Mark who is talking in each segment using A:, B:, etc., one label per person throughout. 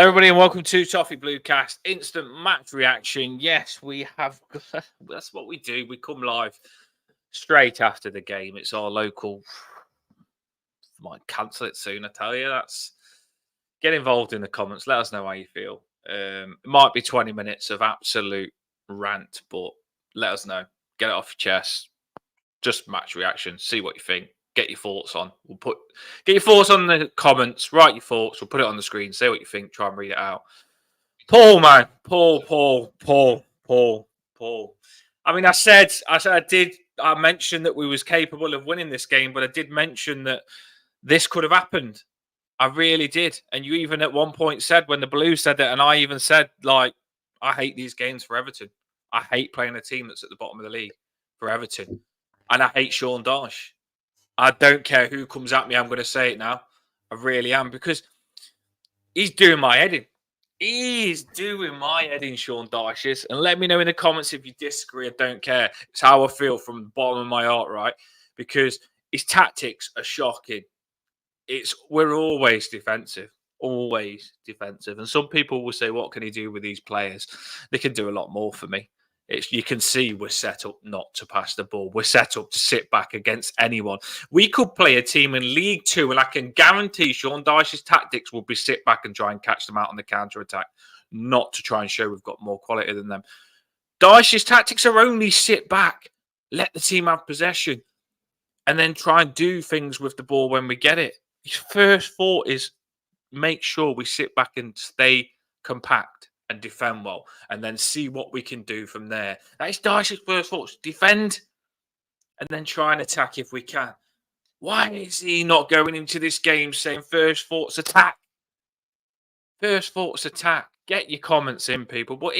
A: Hello, everybody, and welcome to Toffee Bluecast Instant Match Reaction. Yes, we have. That's what we do. We come live straight after the game. It's our local. Might cancel it soon. I tell you. That's get involved in the comments. Let us know how you feel. It might be 20 minutes of absolute rant, but let us know. Get it off your chest. Just match reaction. See what you think. Get your thoughts on. Get your thoughts on the comments. Write your thoughts. We'll put it on the screen. Say what you think. Try and read it out. Paul, man, Paul. I mean, I mentioned that we was capable of winning this game, but I did mention that this could have happened. I really did. And you even at one point said when the Blues said it, and I even said, like, I hate these games for Everton. I hate playing a team that's at the bottom of the league for Everton. And I hate Sean Dyche. I don't care who comes at me. I'm going to say it now. I really am, because he's doing my head in. He's doing my head in, Sean Dyche is. And let me know in the comments if you disagree. I don't care. It's how I feel from the bottom of my heart, right? Because his tactics are shocking. We're always defensive. Always defensive. And some people will say, what can he do with these players? They can do a lot more for me. You can see we're set up not to pass the ball. We're set up to sit back against anyone. We could play a team in League Two, and I can guarantee Sean Dyche's tactics will be sit back and try and catch them out on the counter-attack, not to try and show we've got more quality than them. Dyche's tactics are only sit back, let the team have possession, and then try and do things with the ball when we get it. His first thought is make sure we sit back and stay compact and defend well, and then see what we can do from there. That is Dyche's first thoughts. Defend, and then try and attack if we can. Why is he not going into this game saying first thoughts attack? First thoughts attack. Get your comments in, people. But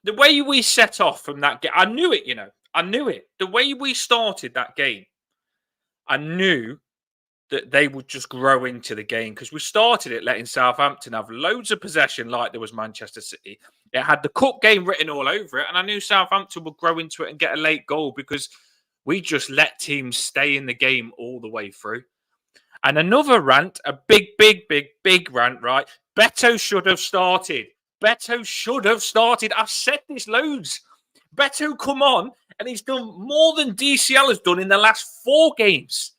A: the way we set off from that game, I knew it, I knew it. The way we started that game, I knew that they would just grow into the game, because we started it letting Southampton have loads of possession like there was Manchester City. It had the cup game written all over it, and I knew Southampton would grow into it and get a late goal because we just let teams stay in the game all the way through. And another rant, a big rant, right? Betto should have started. Betto should have started. I've said this loads. Betto come on, and he's done more than DCL has done in the last 4 games.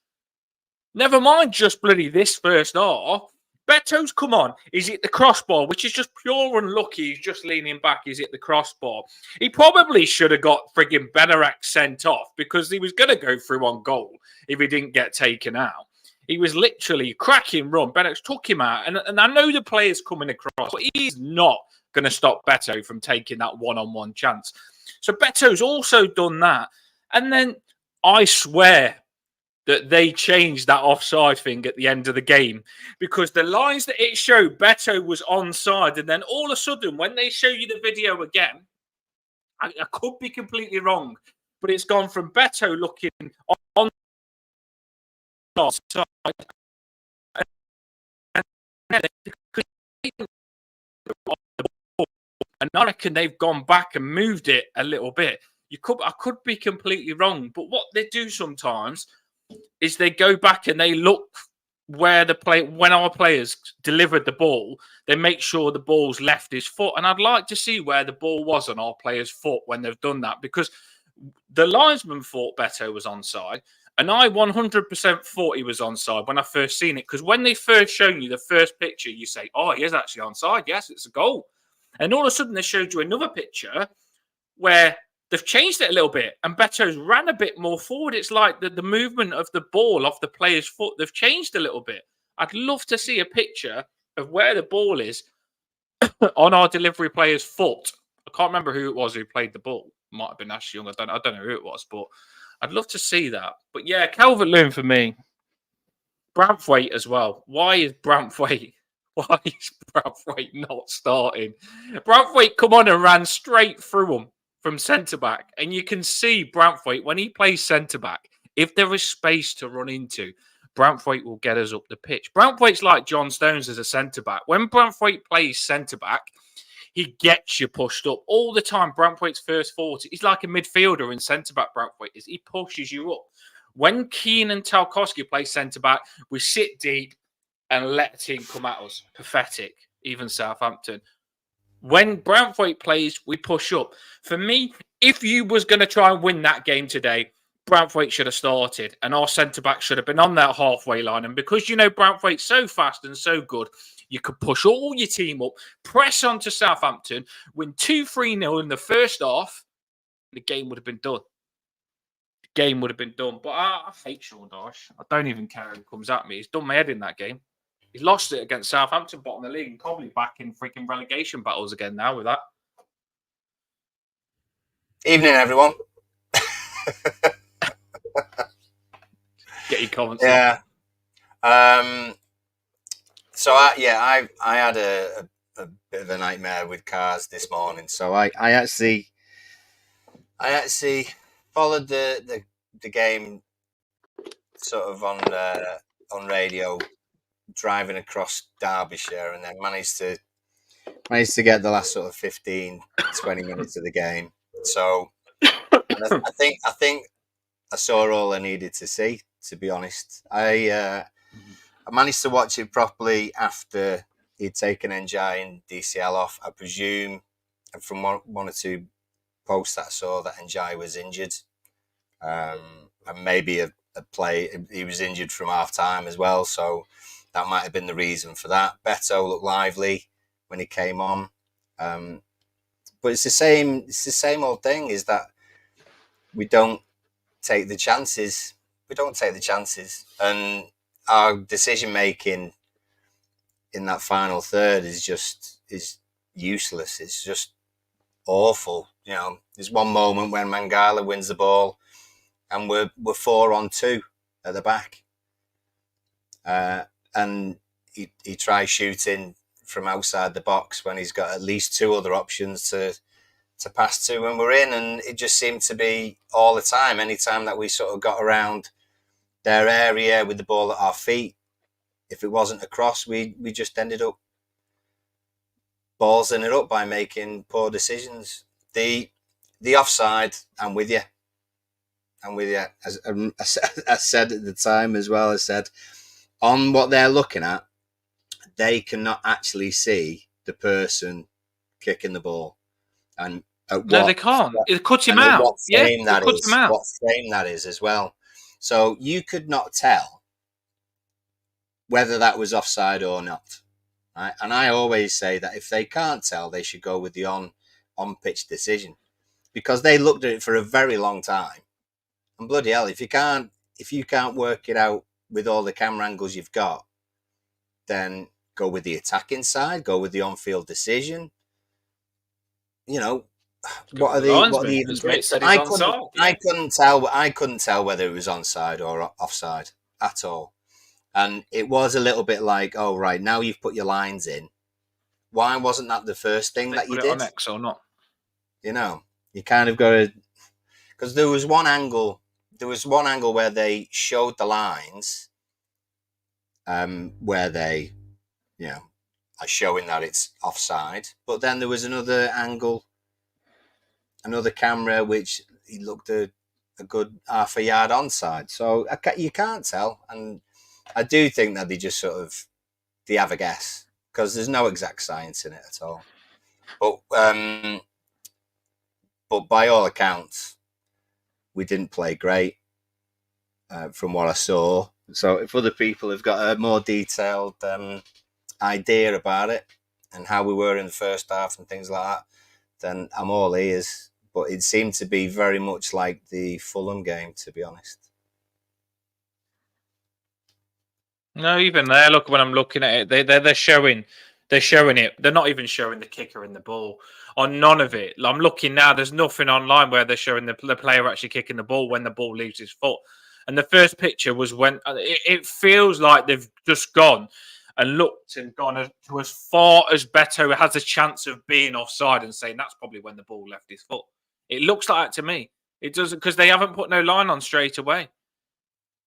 A: Never mind just bloody this first half. Betto's come on. He's hit the crossbar, which is just pure unlucky. He's just leaning back. He's hit the crossbar. He probably should have got frigging Benarak sent off, because he was going to go through on goal if he didn't get taken out. He was literally cracking run. Benarak took him out. And I know the player's coming across, but he's not going to stop Betto from taking that one-on-one chance. So Betto's also done that. And then I swear that they changed that offside thing at the end of the game, because the lines that it showed, Betto was onside, and then all of a sudden, when they show you the video again, I could be completely wrong, but it's gone from Betto looking on side, and I reckon they've gone back and moved it a little bit. I could be completely wrong, but what they do sometimes is they go back and they look where when our players delivered the ball, they make sure the ball's left his foot. And I'd like to see where the ball was on our player's foot when they've done that, because the linesman thought Betto was onside, and I 100% thought he was onside when I first seen it, because when they first shown you the first picture, you say, oh, he is actually onside. Yes, it's a goal. And all of a sudden they showed you another picture where they've changed it a little bit, and Betto's ran a bit more forward. It's like the movement of the ball off the player's foot, they've changed a little bit. I'd love to see a picture of where the ball is on our delivery player's foot. I can't remember who it was who played the ball. Might have been Ash Young. I don't know who it was, but I'd love to see that. But yeah, Calvert-Lewin for me. Branthwaite as well. Why is Branthwaite not starting? Branthwaite come on and ran straight through him from centre-back. And you can see Branthwaite, when he plays centre-back, if there is space to run into, Branthwaite will get us up the pitch. Branthwaite's like John Stones as a centre-back. When Branthwaite plays centre-back, he gets you pushed up all the time. Branthwaite's first 40. He's like a midfielder in centre-back, Branthwaite is. He pushes you up. When Keane and Tarkowski play centre-back, we sit deep and let the team come at us. Pathetic. even Southampton. When Branthwaite plays, we push up. For me, if you was going to try and win that game today, Branthwaite should have started, and our centre-back should have been on that halfway line. And because you know Branthwaite's so fast and so good, you could push all your team up, press onto Southampton, win 2-3-0 in the first half, the game would have been done. But I hate Sean Dyche. I don't even care who comes at me. He's done my head in that game. He lost it against Southampton, bottom of the league, and probably back in freaking relegation battles again now with that.
B: Evening, everyone.
A: Get your comments.
B: Yeah. So I had a bit of a nightmare with cars this morning. So I actually followed the game sort of on radio, driving across Derbyshire, and then managed to get the last sort of 15-20 minutes of the game. So I think I saw all I needed to see, to be honest. I managed to watch it properly after he'd taken NJ and DCL off. I presume from one or two posts that I saw that NJ was injured, and maybe a play he was injured from half time as well, so that might have been the reason for that. Betto looked lively when he came on, but it's the same old thing, is that we don't take the chances. And our decision making in that final third is useless. It's just awful. You know, there's one moment when Mangala wins the ball, and we're 4-on-2 at the back, and he tries shooting from outside the box when he's got at least two other options to pass to when we're in, and it just seemed to be all the time. Anytime that we sort of got around their area with the ball at our feet, if it wasn't a cross, we just ended up ballsing it up by making poor decisions. The offside, I'm with you. As I said at the time as well, I said, on what they're looking at, they cannot actually see the person kicking the ball. And
A: no, they can't. It cuts him out.
B: What frame that is as well. So you could not tell whether that was offside or not. Right? And I always say that if they can't tell, they should go with the on-pitch decision, because they looked at it for a very long time. And bloody hell, if you can't work it out with all the camera angles you've got, then go with the attacking side, go with the on-field decision. You know, what are the I couldn't tell whether it was onside or offside at all. And it was a little bit like, oh right, now you've put your lines in. Why wasn't that the first thing that you did?
A: On X or not?
B: You know, you kind of got to, because there was one angle where they showed the lines, where they, you know, are showing that it's offside. But then there was another angle, another camera, which he looked a good half a yard onside. So you can't tell. And I do think that they have a guess, because there's no exact science in it at all. But by all accounts, we didn't play great, from what I saw. So if other people have got a more detailed idea about it and how we were in the first half and things like that, then I'm all ears. But it seemed to be very much like the Fulham game, to be honest.
A: No, even there, look, when I'm looking at it, they're showing it. They're not even showing the kicker in the ball, on none of it. I'm looking now, there's nothing online where they're showing the player actually kicking the ball when the ball leaves his foot. And the first picture was when it feels like they've just gone and looked and gone to as far as Betto has a chance of being offside and saying that's probably when the ball left his foot. It looks like that to me. It doesn't, because they haven't put no line on straight away.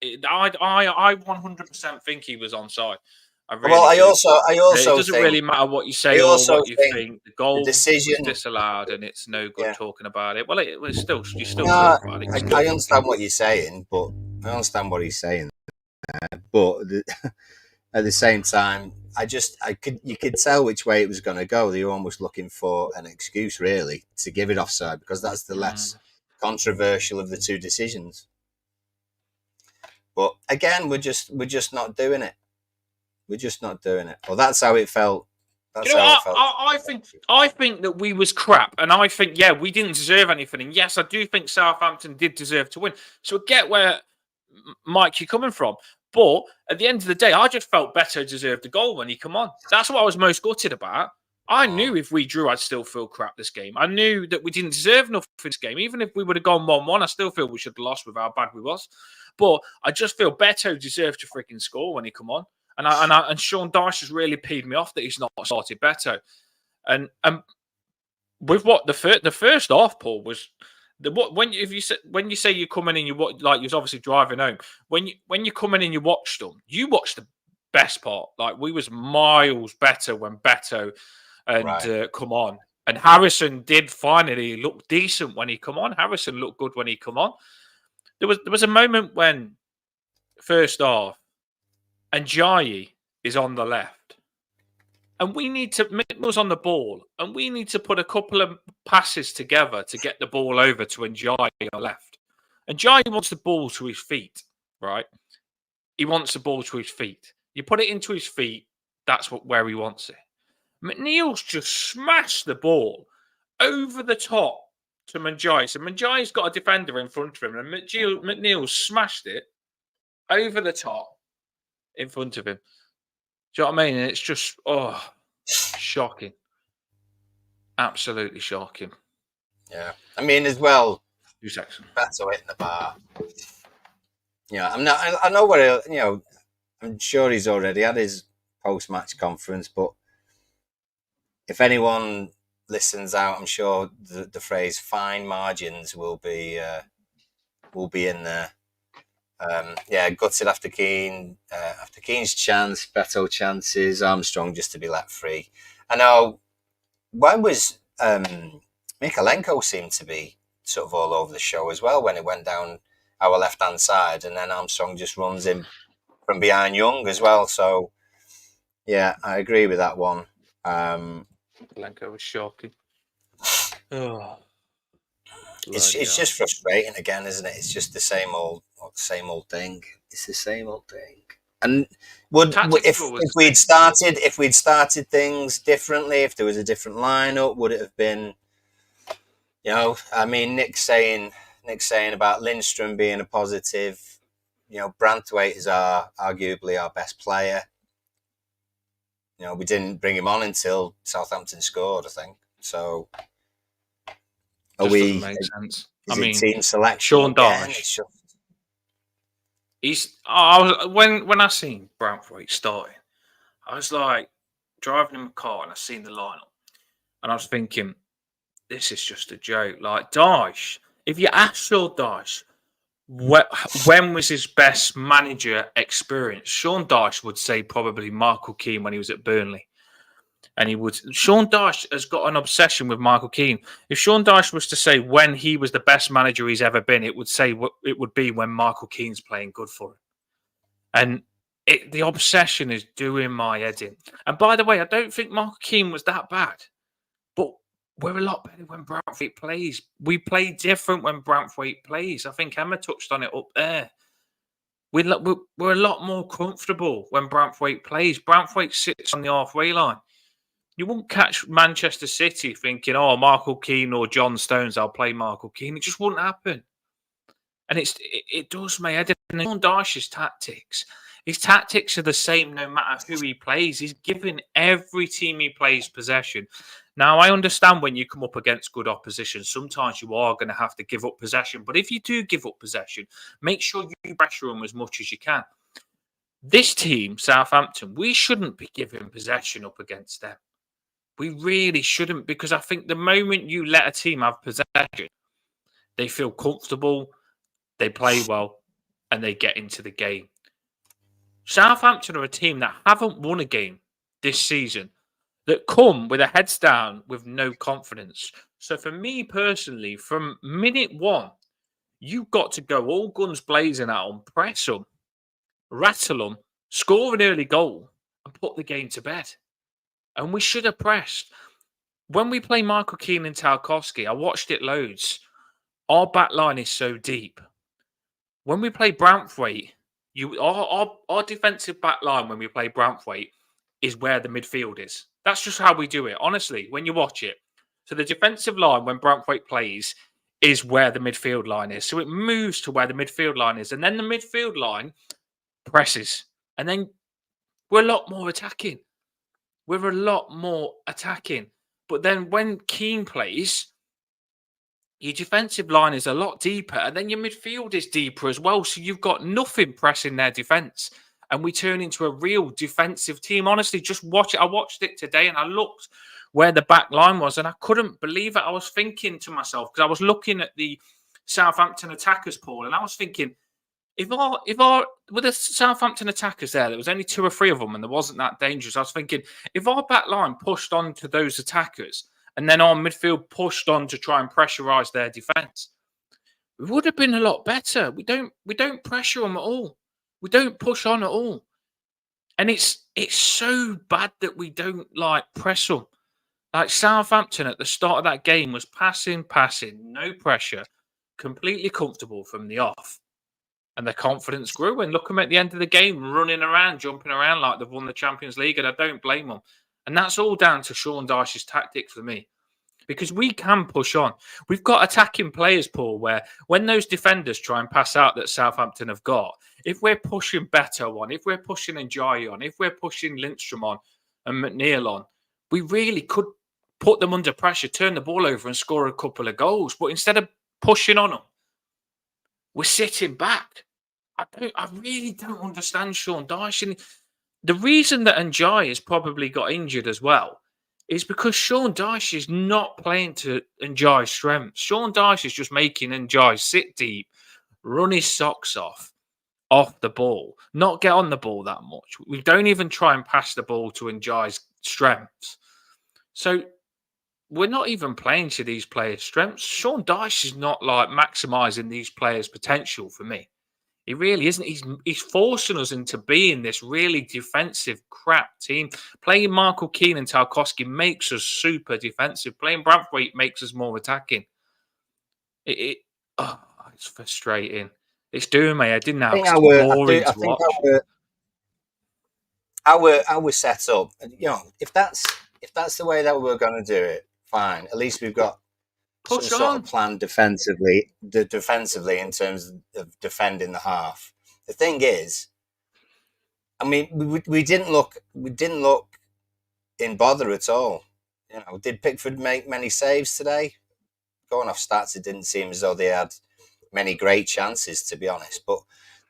A: I 100% think he was onside.
B: I also
A: it doesn't really matter what you say or what you think. The goal
B: decision
A: was disallowed, and it's no good talking about it. Well, it was still you still
B: no,
A: talk about it.
B: I understand what you're saying, but I understand what he's saying. But at the same time, you could tell which way it was going to go. They were almost looking for an excuse, really, to give it offside, because that's the less controversial of the two decisions. But again, we're just not doing it. We're just not doing it. Well, that's how it felt. That's
A: you know,
B: how it felt.
A: I think that we was crap, and I think we didn't deserve anything. And yes, I do think Southampton did deserve to win. So I get where Mike you're coming from, but at the end of the day, I just felt Betto deserved the goal when he come on. That's what I was most gutted about. I knew if we drew, I'd still feel crap this game. I knew that we didn't deserve enough for this game. Even if we would have gone 1-1, I still feel we should have lost with how bad we was. But I just feel Betto deserved to freaking score when he come on. And Sean Dyche has really peed me off that he's not started Betto. And with what the first half, Paul, was when you say you're coming in, you was obviously driving home. When you're coming in, you watched them. You watched the best part. Like we was miles better when Betto and come on. And Harrison did finally look decent when he come on. Harrison looked good when he come on. There was a moment when first half. And Dyche is on the left. And we need to, Mitchell's on the ball, and we need to put a couple of passes together to get the ball over to Dyche on the left. And Dyche wants the ball to his feet, right? He wants the ball to his feet. You put it into his feet, that's where he wants it. McNeil's just smashed the ball over the top to Manjai. So Manjai's got a defender in front of him, and McNeil smashed it over the top in front of him. Do you know what I mean? And it's just, shocking. Absolutely shocking.
B: Yeah. I mean, as well,
A: 2 seconds.
B: Betto hitting the bar. Yeah, I know where, I'm sure he's already had his post-match conference, but if anyone listens out, I'm sure the phrase "fine margins" will be in there. Gutted after Keane's chance, Betto chances, Armstrong just to be let free. I know, when was Mikalenko seemed to be sort of all over the show as well when it went down our left-hand side, and then Armstrong just runs in from behind Young as well. So, yeah, I agree with that one.
A: Mikalenko was shocking. Oh.
B: It's just frustrating again, isn't it? It's just the same old thing. It's the same old thing. And if we'd started things differently, if there was a different lineup, would it have been? I mean, Nick's saying about Lindstrom being a positive. Branthwaite is arguably our best player. We didn't bring him on until Southampton scored, I think. So.
A: Doesn't make sense.
B: Team selection?
A: Sean Dyche. When I seen Branthwaite starting, I was like driving in my car and I seen the lineup, and I was thinking, this is just a joke. Like Dyche, if you ask Sean Dyche, when was his best manager experience? Sean Dyche would say probably Michael Keane when he was at Burnley. And Sean Dyche has got an obsession with Michael Keane. If Sean Dyche was to say when he was the best manager he's ever been, it would be when Michael Keane's playing good for him. And the obsession is doing my head in. And by the way, I don't think Michael Keane was that bad. But we're a lot better when Branthwaite plays. We play different when Branthwaite plays. I think Emma touched on it up there. We're a lot more comfortable when Branthwaite plays. Branthwaite sits on the halfway line. You won't catch Manchester City thinking, Michael Keane or John Stones, I'll play Michael Keane. It just wouldn't happen. And it does my head in. Sean Dyche's tactics. His tactics are the same no matter who he plays. He's giving every team he plays possession. Now, I understand when you come up against good opposition, sometimes you are going to have to give up possession. But if you do give up possession, make sure you pressure them as much as you can. This team, Southampton, we shouldn't be giving possession up against them. We really shouldn't, because I think the moment you let a team have possession, they feel comfortable, they play well, and they get into the game. Southampton are a team that haven't won a game this season, that come with their heads down with no confidence. So for me personally, from minute one, you've got to go all guns blazing at them, press them, rattle them, score an early goal, and put the game to bed. And we should have pressed. When we play Michael Keane and Tarkowski, I watched it loads. Our back line is so deep. When we play Branthwaite, our defensive back line when we play Branthwaite is where the midfield is. That's just how we do it, honestly, when you watch it. So the defensive line when Branthwaite plays is where the midfield line is. So it moves to where the midfield line is. And then the midfield line presses. And then we're a lot more attacking. We're a lot more attacking. But then when Keane plays, your defensive line is a lot deeper, and then your midfield is deeper as well. So you've got nothing pressing their defense, and we turn into a real defensive team. Honestly, just watch it. I watched it today, and I looked where the back line was, and I couldn't believe it. I was thinking to myself, because I was looking at the Southampton attackers, Paul, and I was thinking, if with the Southampton attackers there was only 2 or 3 of them, and there wasn't that dangerous. I was thinking, if our back line pushed on to those attackers, and then our midfield pushed on to try and pressurise their defence, we would have been a lot better. We don't pressure them at all. We don't push on at all, and it's so bad that we don't press them. Like Southampton at the start of that game was passing, no pressure, completely comfortable from the off. And their confidence grew. And look at them at the end of the game, running around, jumping around like they've won the Champions League. And I don't blame them. And that's all down to Sean Dyche's tactics for me. Because we can push on. We've got attacking players, Paul, where when those defenders try and pass out that Southampton have got, if we're pushing Betto on, if we're pushing Dyche on, if we're pushing Lindstrom on and McNeil on, we really could put them under pressure, turn the ball over and score a couple of goals. But instead of pushing on them, we're sitting back. I really don't understand Sean Dyche. And the reason that Dyche has probably got injured as well is because Sean Dyche is not playing to Dyche's strengths. Sean Dyche is just making Dyche sit deep, run his socks off the ball, not get on the ball that much. We don't even try and pass the ball to Dyche's strengths. So we're not even playing to these players' strengths. Sean Dyche is not maximising these players' potential for me. He really isn't. He's forcing us into being this really defensive crap team. Playing Michael Keane and Tarkowski makes us super defensive. Playing Branthwaite makes us more attacking. It's frustrating. It's doing my head in now. It's boring to watch.
B: Our setup, if that's the way that we're going to do it, fine. At least we've got some sort of plan defensively in terms of defending the half. The thing is, I mean, we didn't look in bother at all. Did Pickford make many saves today? Going off stats, it didn't seem as though they had many great chances, to be honest. But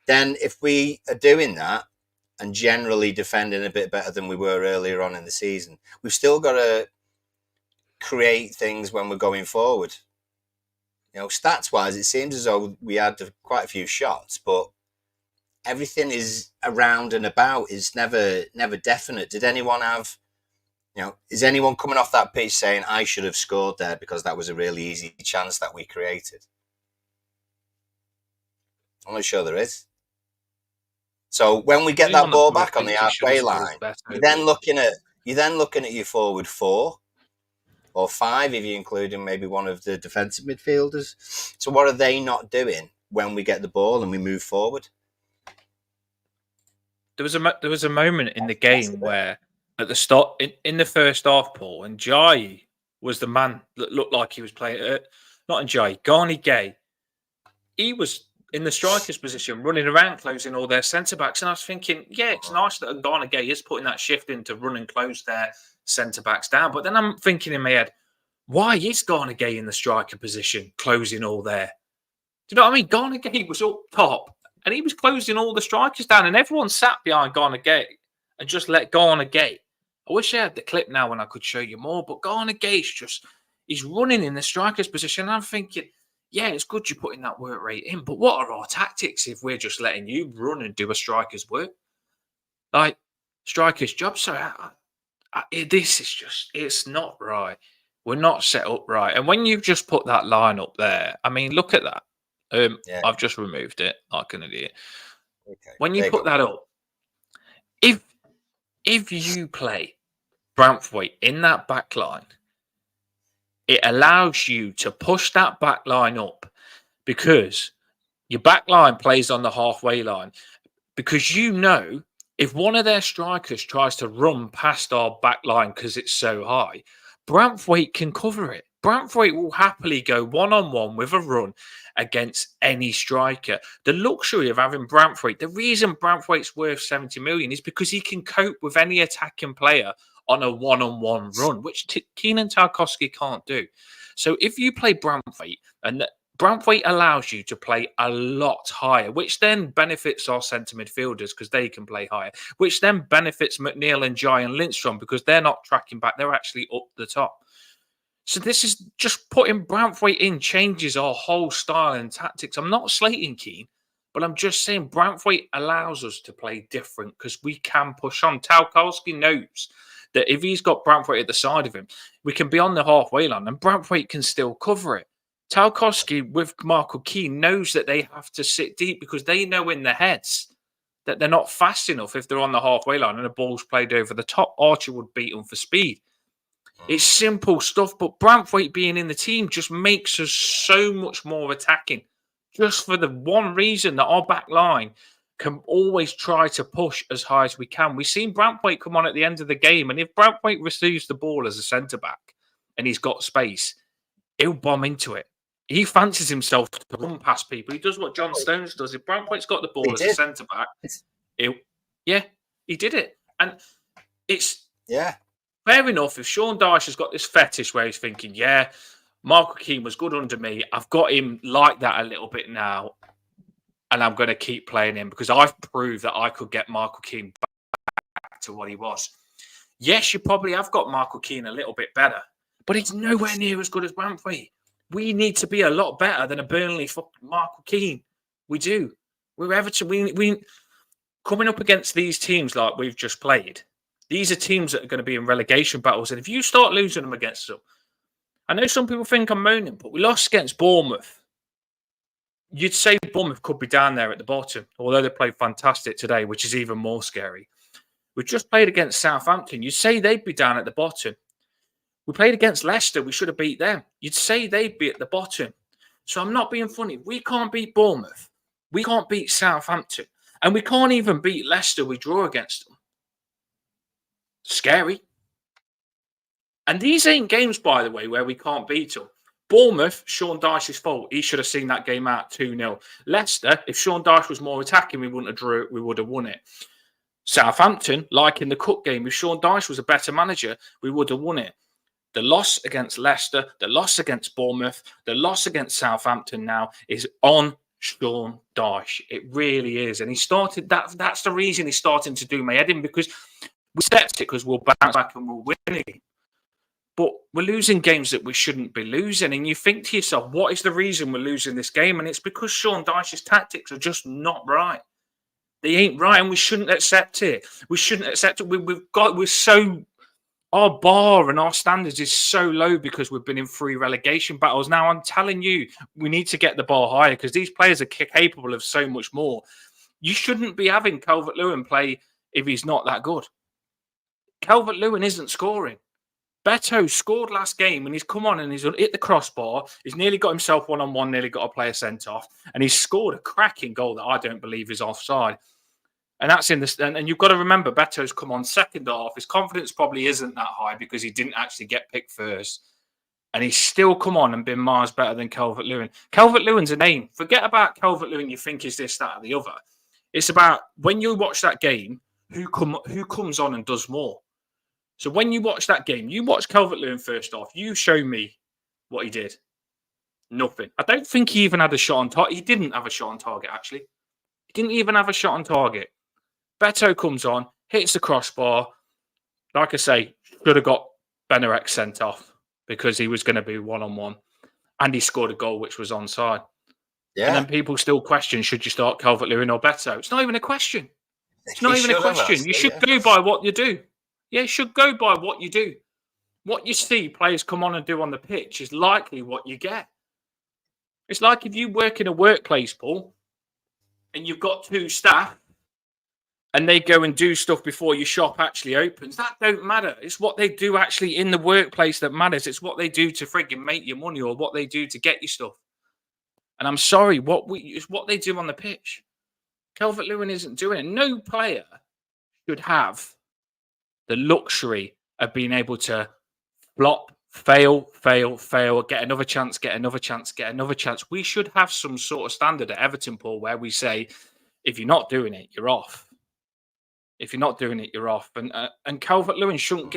B: then, if we are doing that and generally defending a bit better than we were earlier on in the season, we've still got to create things when we're going forward. Stats wise, it seems as though we had quite a few shots, but everything is around and about is never definite. Did anyone have, is anyone coming off that pitch saying I should have scored there because that was a really easy chance that we created? I'm not sure there is. So when we get that ball back on the halfway line, you're then looking at your forward 4 or 5 if you're including maybe one of the defensive midfielders. So what are they not doing when we get the ball and we move forward?
A: There was a moment in the game where at the start in the first half, Paul, and Dyche was the man that looked like he was playing. Not Dyche, Garni Gay. He was in the striker's position, running around, closing all their centre backs, and I was thinking, yeah, it's nice that Garni Gay is putting that shift in to run and close their centre backs down. But then I'm thinking in my head, why is Garni Gay in the striker position, closing all there? Do you know what I mean? Garni Gay was up top, and he was closing all the strikers down, and everyone sat behind Garni Gay and just let Garni Gay. I wish I had the clip now when I could show you more, but Garni Gay's he's running in the striker's position, and I'm thinking, yeah, it's good you're putting that work rate in, but what are our tactics if we're just letting you run and do a striker's work? Striker's job. So this is it's not right. We're not set up right. And when you've just put that line up there, I mean, look at that. I've just removed it like an idiot. Okay, when you put that up, If you play Branthwaite in that back line, it allows you to push that back line up because your back line plays on the halfway line. Because if one of their strikers tries to run past our back line because it's so high, Branthwaite can cover it. Branthwaite will happily go one-on-one with a run against any striker. The luxury of having Branthwaite, the reason Branthwaite's worth 70 million is because he can cope with any attacking player on a one-on-one run, which Keenan Tarkowski can't do. So if you play Branthwaite, and Branthwaite allows you to play a lot higher, which then benefits our centre midfielders because they can play higher, which then benefits McNeil and Jai and Lindstrom because they're not tracking back, they're actually up the top. So this is just putting Branthwaite in changes our whole style and tactics. I'm not slating Keane, but I'm just saying Branthwaite allows us to play different because we can push on. Tarkowski knows that if he's got Branthwaite at the side of him, we can be on the halfway line and Branthwaite can still cover it. Tarkowski with Michael Keane knows that they have to sit deep because they know in their heads that they're not fast enough if they're on the halfway line and the ball's played over the top. Archer would beat them for speed. It's simple stuff, but Branthwaite being in the team just makes us so much more attacking. Just for the one reason that our back line can always try to push as high as we can. We've seen Branthwaite come on at the end of the game, and if Branthwaite receives the ball as a centre-back and he's got space, he'll bomb into it. He fancies himself to run past people. He does what John Stones does. If Branthwaite's got the ball as a centre-back, he did it. And it's fair enough if Sean Dyche has got this fetish where he's thinking, Michael Keane was good under me. I've got him like that a little bit now, and I'm going to keep playing him because I've proved that I could get Michael Keane back to what he was. Yes, you probably have got Michael Keane a little bit better, but he's nowhere near as good as Branthwaite. We need to be a lot better than a Burnley fucking Michael Keane. We do. We're Everton. We coming up against these teams like we've just played. These are teams that are going to be in relegation battles, and if you start losing them against them, I know some people think I'm moaning, but we lost against Bournemouth. You'd say Bournemouth could be down there at the bottom, although they played fantastic today, which is even more scary. We just played against Southampton. You'd say they'd be down at the bottom. We played against Leicester. We should have beat them. You'd say they'd be at the bottom. So I'm not being funny. We can't beat Bournemouth. We can't beat Southampton. And we can't even beat Leicester. We draw against them. Scary. And these ain't games, by the way, where we can't beat them. Bournemouth, Sean Dyche's fault. He should have seen that game out 2-0. Leicester, if Sean Dyche was more attacking, we wouldn't have drew it. We would have won it. Southampton, like in the Cup game, if Sean Dyche was a better manager, we would have won it. The loss against Leicester, the loss against Bournemouth, the loss against Southampton now is on Sean Dyche. It really is. And he started that's the reason he's starting to do my head in, because we stepped it because we'll bounce back and we'll win it. But we're losing games that we shouldn't be losing. And you think to yourself, what is the reason we're losing this game? And it's because Sean Dyche's tactics are just not right. They ain't right, and we shouldn't accept it. We shouldn't accept it. Our bar and our standards is so low because we've been in 3 relegation battles. Now, I'm telling you, we need to get the bar higher because these players are capable of so much more. You shouldn't be having Calvert-Lewin play if he's not that good. Calvert-Lewin isn't scoring. Betto scored last game and he's come on and he's hit the crossbar. He's nearly got himself one-on-one, nearly got a player sent off. And he's scored a cracking goal that I don't believe is offside. And that's in the and you've got to remember, Betto's come on second half. His confidence probably isn't that high because he didn't actually get picked first. And he's still come on and been miles better than Calvert-Lewin. Calvert-Lewin's a name. Forget about Calvert-Lewin, you think is this, that, or the other. It's about when you watch that game, who comes on and does more. So when you watch that game, you watch Calvert-Lewin first off, you show me what he did. Nothing. I don't think he even had a shot on target. He didn't have a shot on target, actually. He didn't even have a shot on target. Betto comes on, hits the crossbar. Like I say, should have got Benarek sent off because he was going to be one-on-one. And he scored a goal which was onside. Yeah. And then people still question, should you start Calvert-Lewin or Betto? It's not even a question. It's not even a question. You should go by what you do. Yeah, you should go by what you do. What you see players come on and do on the pitch is likely what you get. It's like if you work in a workplace, Paul, and you've got 2 staff, and they go and do stuff before your shop actually opens, that don't matter. It's what they do actually in the workplace that matters. It's what they do to frigging make your money or what they do to get you stuff. And I'm sorry, it's what they do on the pitch. Calvert-Lewin isn't doing it. No player should have the luxury of being able to flop, fail, get another chance, get another chance, get another chance. We should have some sort of standard at Everton, Paul, where we say, if you're not doing it, you're off. If you're not doing it, you're off. And Calvert-Lewin shouldn't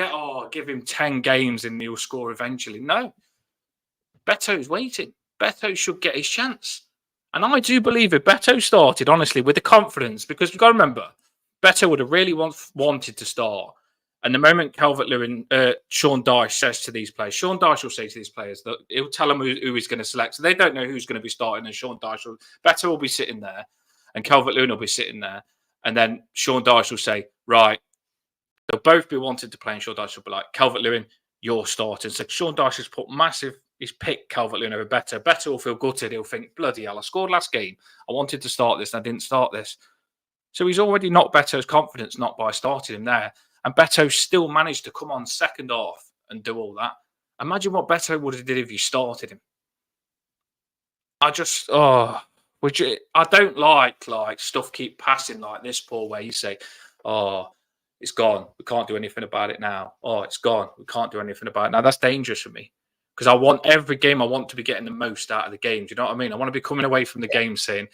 A: give him 10 games and he'll score eventually. No. Betto's waiting. Betto should get his chance. And I do believe if Betto started, honestly, with the confidence, because you've got to remember, Betto would have really wanted to start. And the moment Calvert-Lewin, Sean Dyche says to these players, Sean Dyche will say to these players that he'll tell them who he's going to select. So they don't know who's going to be starting. And Betto will be sitting there and Calvert-Lewin will be sitting there. And then Sean Dyche will say, right, they'll both be wanted to play. And Sean Dyche will be like, Calvert-Lewin, you're starting. So Sean Dyche has put he's picked Calvert-Lewin over Betto. Betto will feel gutted. He'll think, bloody hell, I scored last game. I wanted to start this and I didn't start this. So he's already knocked Betto's confidence, not by starting him there. And Betto still managed to come on second half and do all that. Imagine what Betto would have did if you started him. I don't like stuff keep passing like this, Paul, where you say, oh, it's gone. We can't do anything about it now. Oh, it's gone. We can't do anything about it now. That's dangerous for me because I want every game. I want to be getting the most out of the game. Do you know what I mean? I want to be coming away from the game saying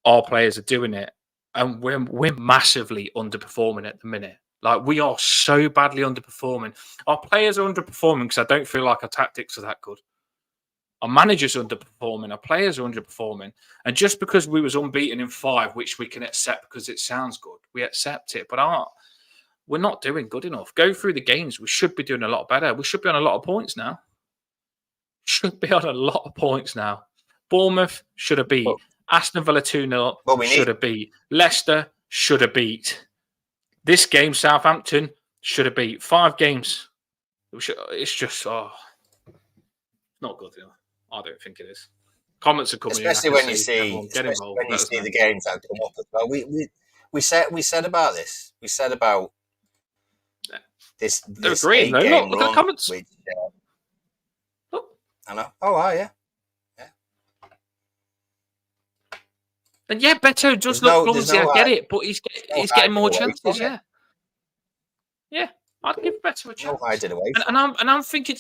A: our players are doing it, and we're massively underperforming at the minute. Like we are so badly underperforming. Our players are underperforming because I don't feel like our tactics are that good. Our managers are underperforming. Our players are underperforming. And just because we was unbeaten in 5, which we can accept because it sounds good, we accept it. But we're not doing good enough. Go through the games. We should be doing a lot better. We should be on a lot of points now. Bournemouth should have beat. Aston Villa 2-0 should have beat. Leicester should have beat. This game, Southampton should have beat. 5 games. It's just, not good enough. I don't think it is. Comments are coming
B: especially
A: in.
B: When you see the games that come up as well. We said about this. We said about this.
A: They're agreeing though. Look at the comments.
B: Which, I know. Oh, yeah.
A: And yeah, Betto does look clumsy. I get it, but he's getting more chances. Yeah. Yeah, I'd give Betto a chance.
B: No hiding away.
A: And I'm thinking.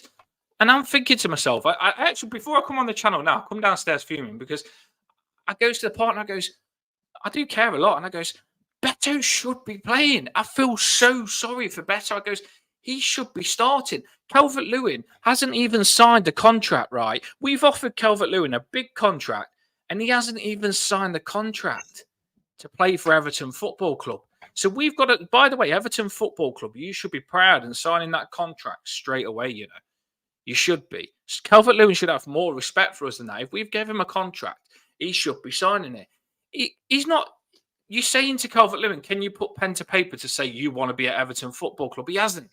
A: And I'm thinking to myself, I actually, before I come on the channel now, I come downstairs fuming because I goes to the partner, I goes, I do care a lot. And I goes, Betto should be playing. I feel so sorry for Betto. I goes, he should be starting. Calvert-Lewin hasn't even signed the contract, right? We've offered Calvert-Lewin a big contract and he hasn't even signed the contract to play for Everton Football Club. So we've got to, by the way, Everton Football Club, you should be proud in signing that contract straight away, you know. You should be. Calvert-Lewin should have more respect for us than that. If we've given him a contract, he should be signing it. He's not. You're saying to Calvert-Lewin, can you put pen to paper to say you want to be at Everton Football Club? He hasn't.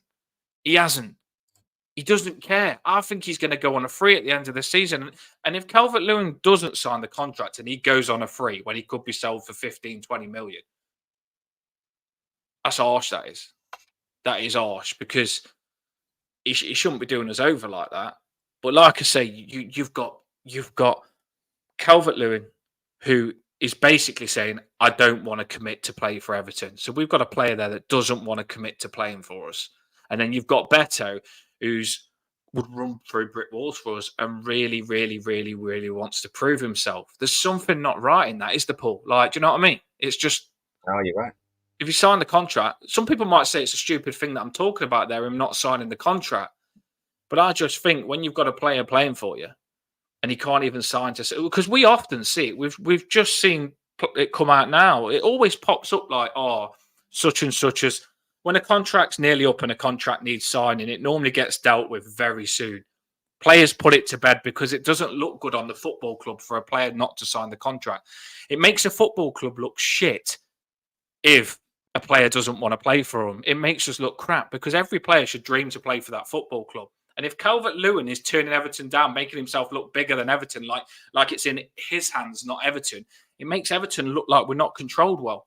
A: He doesn't care. I think he's going to go on a free at the end of the season. And if Calvert-Lewin doesn't sign the contract and he goes on a free when he could be sold for 15, 20 million, that's harsh, that is. That is harsh because he shouldn't be doing us over like that. But like I say, you've got Calvert-Lewin who is basically saying, I don't want to commit to play for Everton. So we've got a player there that doesn't want to commit to playing for us. And then you've got Betto would run through brick walls for us and really, really, really, really wants to prove himself. There's something not right in that, is the Paul? Like, do you know what I mean? It's just...
B: Oh, you're right.
A: If you sign the contract, some people might say it's a stupid thing that I'm talking about there, him not signing the contract. But I just think when you've got a player playing for you and he can't even sign to... Because we often see it. We've just seen it come out now. It always pops up like, such and such as... When a contract's nearly up and a contract needs signing, it normally gets dealt with very soon. Players put it to bed because it doesn't look good on the football club for a player not to sign the contract. It makes a football club look shit if a player doesn't want to play for them. It makes us look crap because every player should dream to play for that football club. And if Calvert-Lewin is turning Everton down, making himself look bigger than Everton, like it's in his hands, not Everton, it makes Everton look like we're not controlled well.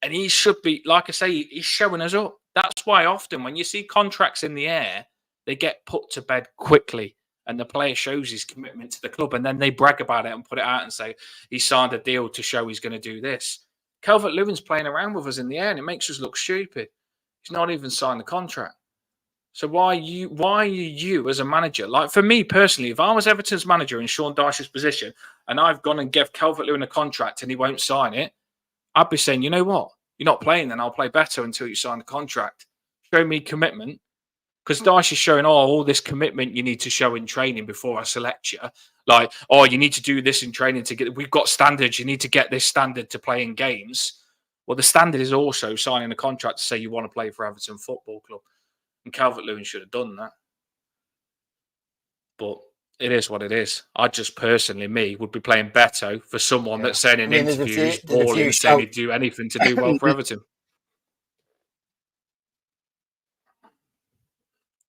A: And he should be, like I say, he's showing us up. That's why often when you see contracts in the air, they get put to bed quickly. And the player shows his commitment to the club. And then they brag about it and put it out and say, he signed a deal to show he's going to do this. Calvert-Lewin's playing around with us in the air and it makes us look stupid. He's not even signed the contract. So why are you as a manager? Like for me personally, if I was Everton's manager in Sean Dyche's position and I've gone and give Calvert-Lewin a contract and he won't sign it, I'd be saying, you know what? You're not playing, then I'll play Betto until you sign the contract. Show me commitment. Because Dyche is showing, all this commitment you need to show in training before I select you. Like, you need to do this in training to get, we've got standards. You need to get this standard to play in games. Well, the standard is also signing a contract to say you want to play for Everton Football Club. And Calvert-Lewin should have done that. But it is what it is. I just personally, would be playing Betto for someone that's saying in interviews, balling, saying he'd do anything to do well for Everton.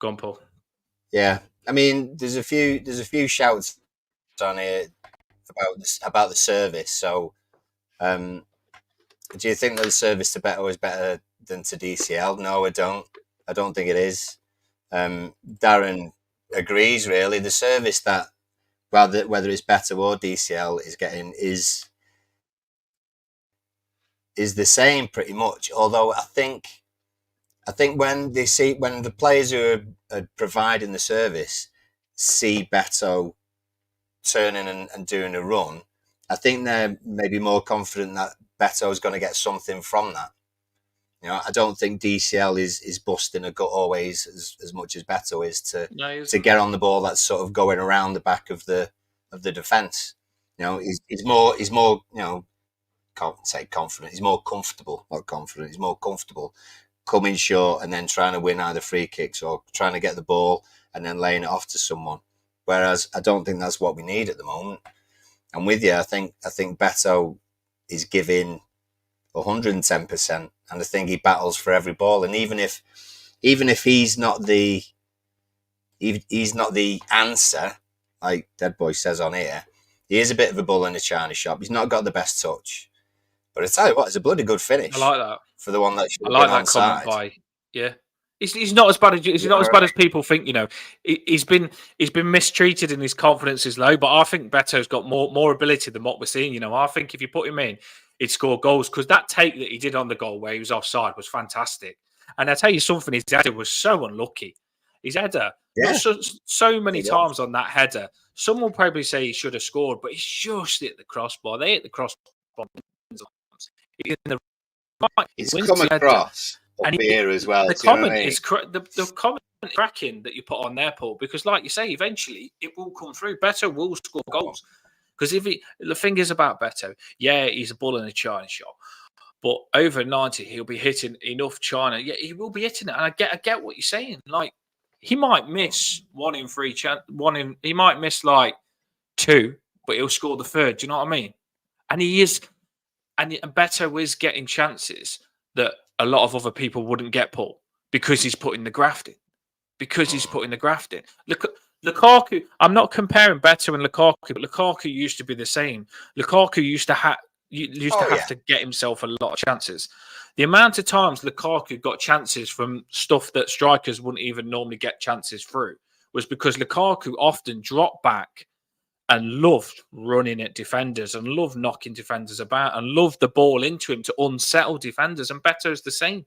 A: Go on, Paul.
B: Yeah, I mean, there's a few shouts on here about the service. So, do you think that the service to Betto is better than to DCL? No, I don't. I don't think it is. Darren agrees. Really, the service that whether it's Betto or DCL is getting is the same pretty much. Although I think when the players who are providing the service see Betto turning and doing a run, I think they're maybe more confident that Betto is going to get something from that. You know, I don't think DCL is busting a gut always as much as Betto is to get on the ball that's sort of going around the back of the defence. You know, he's more you know, can't say confident. He's more comfortable, not confident. He's more comfortable coming short and then trying to win either free kicks or trying to get the ball and then laying it off to someone. Whereas I don't think that's what we need at the moment. And with you, I think Betto is giving 110%, and I think he battles for every ball. And even if he's not the answer, like Dead Boy says on here, he is a bit of a bull in a china shop. He's not got the best touch, but I tell you what, it's a bloody good finish.
A: I like that
B: for the one that should
A: I like that
B: onside.
A: comment by He's not as bad as people think. You know, he's been mistreated and his confidence is low. But I think Beto's got more ability than what we're seeing. You know, I think if you put him in, he'd score goals because that take that he did on the goal where he was offside was fantastic. And I tell you something, his header was so unlucky. His header, so many times on that header. Some will probably say he should have scored, but he's just hit the crossbar. They hit the crossbar.
B: It's come across. And here as well.
A: The comment is the comment cracking that you put on there, Paul, because like you say, eventually it will come through. Betto will score goals because the thing is about Betto, he's a bull in a china shop, but over 90 he'll be hitting enough china. Yeah, he will be hitting it, and I get what you're saying. Like he might miss one in three, he might miss like two, but he'll score the third. Do you know what I mean? And he is, and Betto is getting chances that a lot of other people wouldn't get, Paul, because he's putting the graft in. Look, Lukaku, I'm not comparing Betto and Lukaku, but Lukaku used to be the same. Lukaku used to have to get himself a lot of chances. The amount of times Lukaku got chances from stuff that strikers wouldn't even normally get chances through was because Lukaku often dropped back and loved running at defenders and loved knocking defenders about and loved the ball into him to unsettle defenders. And Betto's the same.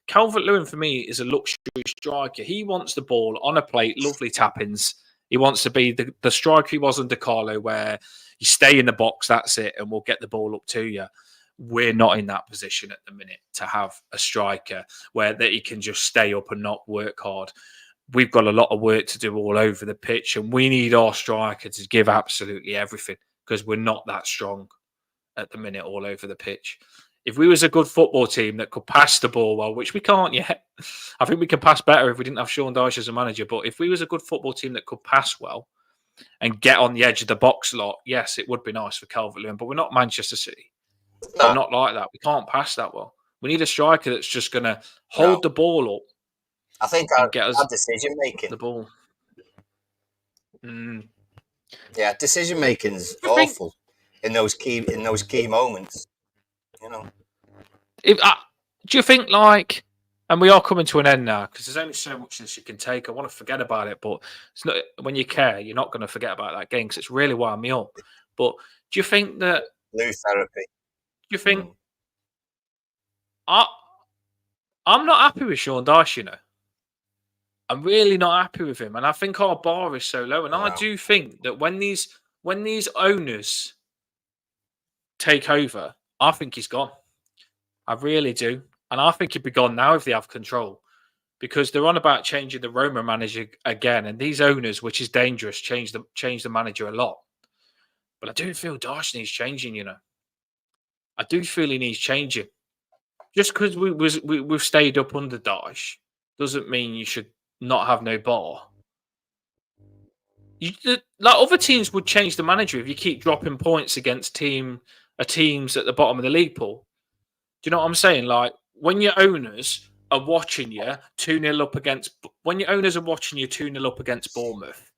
A: Calvert-Lewin, for me, is a luxury striker. He wants the ball on a plate, lovely tap-ins. He wants to be the striker he was under Carlo, where you stay in the box, that's it, and we'll get the ball up to you. We're not in that position at the minute to have a striker where that he can just stay up and not work hard. We've got a lot of work to do all over the pitch, and we need our striker to give absolutely everything because we're not that strong at the minute all over the pitch. If we was a good football team that could pass the ball well, which we can't yet, I think we could pass better if we didn't have Sean Dyche as a manager. But if we was a good football team that could pass well and get on the edge of the box a lot, yes, it would be nice for Calvert-Lewin. But we're not Manchester City. We're not like that. We can't pass that well. We need a striker that's just going to hold the ball up.
B: I think our decision making.
A: The ball.
B: Yeah, decision making's awful in those key moments. You know.
A: Do you think like, and we are coming to an end now because there's only so much this you can take. I want to forget about it, but it's not when you care, you're not going to forget about that game because it's really wound me up. But do you think that?
B: Blue therapy.
A: Do you think I'm not happy with Sean Dyche? You know, I'm really not happy with him, and I think our bar is so low. And I do think that when these owners take over, I think he's gone. I really do, and I think he'd be gone now if they have control. Because they're on about changing the Roma manager again, and these owners, which is dangerous, change the manager a lot. But I do feel Dyche needs changing. You know, I do feel he needs changing. Just because we've stayed up under Dyche doesn't mean you should not have no bar. Like other teams would change the manager if you keep dropping points against teams at the bottom of the league pool. Do you know what I'm saying? Like when your owners are watching you 2-0 up against Bournemouth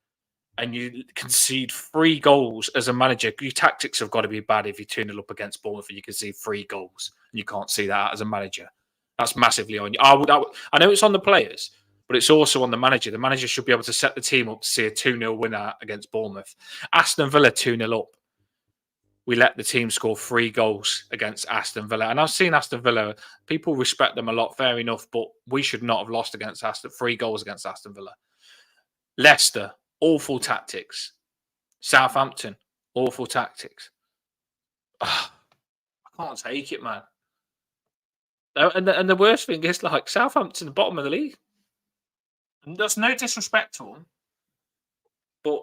A: and you concede 3 goals as a manager, your tactics have got to be bad if you're 2-0 up against Bournemouth and you concede 3 goals and you can't see that as a manager. That's massively on you. I know it's on the players, but it's also on the manager. The manager should be able to set the team up to see a 2-0 winner against Bournemouth. Aston Villa 2-0 up. We let the team score 3 goals against Aston Villa. And I've seen Aston Villa, people respect them a lot, fair enough, but we should not have lost against 3 goals against Aston Villa. Leicester, awful tactics. Southampton, awful tactics. I can't take it, man. And the worst thing is, like, Southampton, the bottom of the league. And that's no disrespect to them, but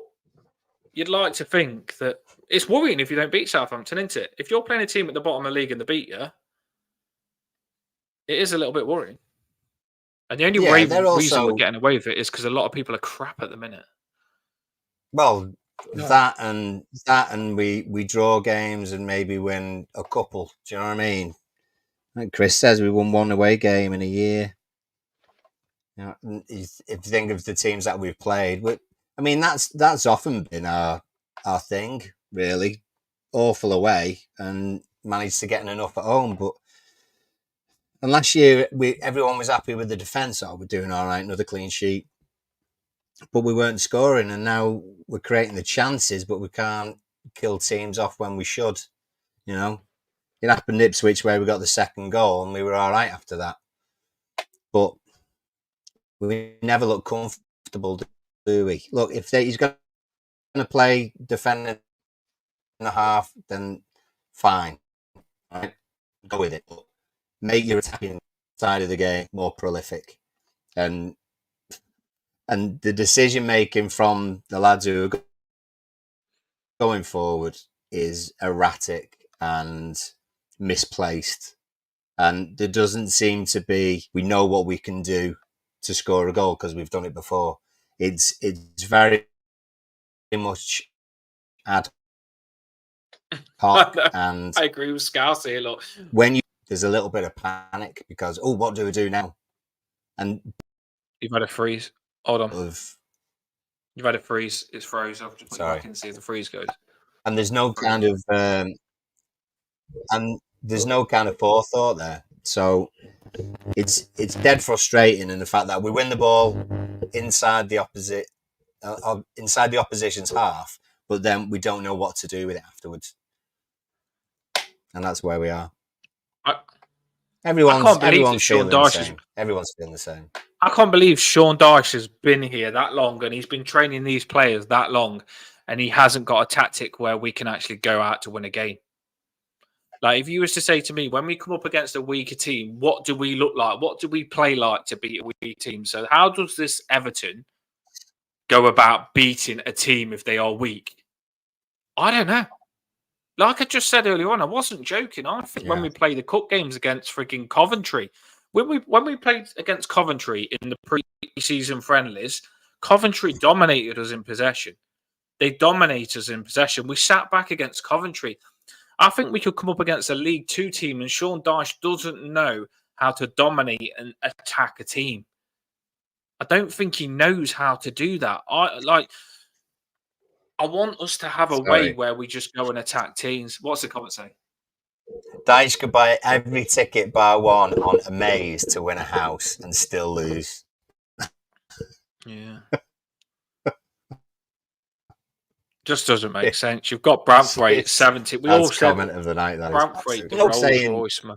A: you'd like to think that it's worrying if you don't beat Southampton, isn't it? If you're playing a team at the bottom of the league and they beat you, it is a little bit worrying. And the only reason we're getting away with it is because a lot of people are crap at the minute.
B: Well, that and we draw games and maybe win a couple. Do you know what I mean? Like Chris says, we won 1 away game in a year. You know, if you think of the teams that we've played, I mean that's often been our thing, really. Awful away and managed to get enough at home, and last year everyone was happy with the defence. Oh, we're doing all right, another clean sheet, but we weren't scoring, and now we're creating the chances, but we can't kill teams off when we should. You know, it happened Ipswich where we got the second goal and we were all right after that, but we never look comfortable, do we? Look, if he's going to play defending in the half, then fine, right? Go with it. But make your attacking side of the game more prolific, and the decision making from the lads who are going forward is erratic and misplaced, and there doesn't seem to be. We know what we can do to score a goal because we've done it before. It's very much ad hoc, and
A: I agree with Scousey a lot.
B: When there's a little bit of panic because what do we do now? And
A: you've had a freeze. Hold on. You've had a freeze. It's froze. I'll just put it back in and see if the freeze goes.
B: And there's no kind of forethought there. So it's dead frustrating in the fact that we win the ball inside the opposition's half, but then we don't know what to do with it afterwards, and that's where we are. Everyone's feeling the same.
A: I can't believe Sean Dyche has been here that long and he's been training these players that long, and he hasn't got a tactic where we can actually go out to win a game. Like, if you was to say to me, when we come up against a weaker team, what do we look like? What do we play like to beat a weak team? So how does this Everton go about beating a team if they are weak? I don't know. Like I just said earlier on, I wasn't joking. I think when we play the cup games against freaking Coventry, when we played against Coventry in the pre-season friendlies, Coventry dominated us in possession. They dominated us in possession. We sat back against Coventry. I think we could come up against a League 2 team, and Sean Dyche doesn't know how to dominate and attack a team. I don't think he knows how to do that. I want us to have a way where we just go and attack teams. What's the comment say?
B: Dyche could buy every ticket bar one on Amaze to win a house and still lose.
A: Yeah. Just doesn't make sense. You've got Branthwaite at 70. We all said
B: comment of the night. That
A: Branthwaite, the
B: Jack
A: Rolls
B: saying,
A: Royce, man.